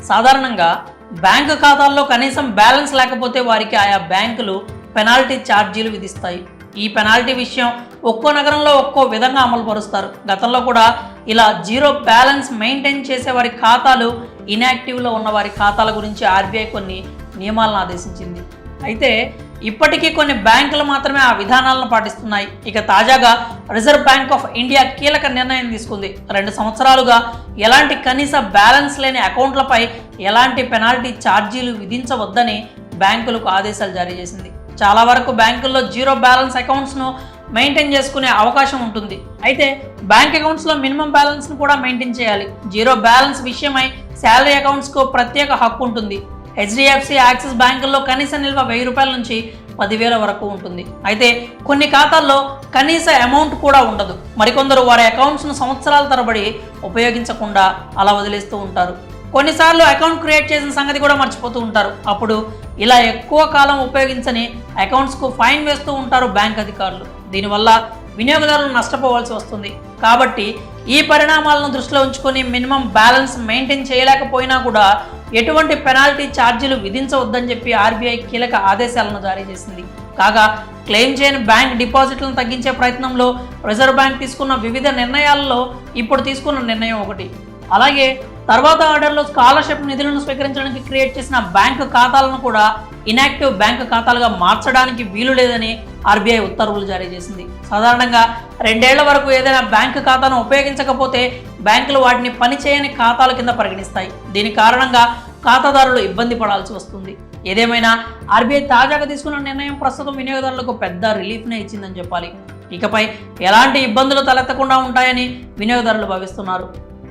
సాధారణంగా బ్యాంకు ఖాతాల్లో కనీసం బ్యాలెన్స్ లేకపోతే వారికి ఆయా బ్యాంకులు పెనాల్టీ ఛార్జీలు విధిస్తాయి. ఈ పెనాల్టీ విషయం ఒక్కో నగరంలో ఒక్కో విధంగా అమలు పరుస్తారు. గతంలో కూడా ఇలా జీరో బ్యాలెన్స్ మెయింటైన్ చేసే వారి ఖాతాలు, ఇన్యాక్టివ్లో ఉన్న వారి ఖాతాల గురించి ఆర్బీఐ కొన్ని నియమాలను ఆదేశించింది. అయితే ఇప్పటికీ కొన్ని బ్యాంకులు మాత్రమే ఆ విధానాలను పాటిస్తున్నాయి. ఇక తాజాగా రిజర్వ్ బ్యాంక్ ఆఫ్ ఇండియా కీలక నిర్ణయం తీసుకుంది. 2 సంవత్సరాలుగా ఎలాంటి కనీస బ్యాలెన్స్ లేని అకౌంట్లపై ఎలాంటి పెనాల్టీ ఛార్జీలు విధించవద్దని బ్యాంకులకు ఆదేశాలు జారీ చేసింది. చాలా వరకు బ్యాంకుల్లో జీరో బ్యాలెన్స్ అకౌంట్స్ను మెయింటైన్ చేసుకునే అవకాశం ఉంటుంది. అయితే బ్యాంక్ అకౌంట్స్లో మినిమం బ్యాలెన్స్ను కూడా మెయింటైన్ చేయాలి. జీరో బ్యాలెన్స్ విషయమై శాలరీ అకౌంట్స్కు ప్రత్యేక హక్కు ఉంటుంది. హెచ్డిఎఫ్సి, యాక్సిస్ బ్యాంకుల్లో కనీస నిల్వ 1000 రూపాయల నుంచి 10,000 వరకు ఉంటుంది. అయితే కొన్ని ఖాతాల్లో కనీస అమౌంట్ కూడా ఉండదు. మరికొందరు వారి అకౌంట్స్ను సంవత్సరాల తరబడి ఉపయోగించకుండా అలా వదిలేస్తూ ఉంటారు. కొన్నిసార్లు అకౌంట్ క్రియేట్ చేసిన సంగతి కూడా మర్చిపోతూ ఉంటారు. అప్పుడు ఇలా ఎక్కువ కాలం ఉపయోగించని అకౌంట్స్కు ఫైన్ వేస్తూ ఉంటారు బ్యాంక్ అధికారులు. దీనివల్ల వినియోగదారులు నష్టపోవాల్సి వస్తుంది. కాబట్టి ఈ పరిణామాలను దృష్టిలో ఉంచుకొని మినిమం బ్యాలెన్స్ మెయింటైన్ చేయలేకపోయినా కూడా ఎటువంటి పెనాల్టీ ఛార్జీలు విధించవద్దని చెప్పి ఆర్బీఐ కీలక ఆదేశాలను జారీ చేసింది. కాగా క్లెయిమ్ చేయని బ్యాంక్ డిపాజిట్లను తగ్గించే ప్రయత్నంలో రిజర్వ్ బ్యాంక్ తీసుకున్న వివిధ నిర్ణయాలలో ఇప్పుడు తీసుకున్న నిర్ణయం ఒకటి. అలాగే తర్వాత ఆర్డర్లో స్కాలర్షిప్ నిధులను స్వీకరించడానికి క్రియేట్ చేసిన బ్యాంకు ఖాతాలను కూడా ఇన్యాక్టివ్ బ్యాంకు ఖాతాలుగా మార్చడానికి వీలు లేదని ఆర్బీఐ ఉత్తర్వులు జారీ చేసింది. సాధారణంగా 2 ఏళ్ల వరకు ఏదైనా బ్యాంకు ఖాతాను ఉపయోగించకపోతే బ్యాంకులు వాటిని పనిచేయని ఖాతాల కింద పరిగణిస్తాయి. దీని కారణంగా ఖాతాదారులు ఇబ్బంది పడాల్సి వస్తుంది. ఏదేమైనా ఆర్బీఐ తాజాగా తీసుకున్న నిర్ణయం ప్రస్తుతం వినియోగదారులకు పెద్ద రిలీఫ్నే ఇచ్చిందని చెప్పాలి. ఇకపై ఎలాంటి ఇబ్బందులు తలెత్తకుండా ఉంటాయని వినియోగదారులు భావిస్తున్నారు.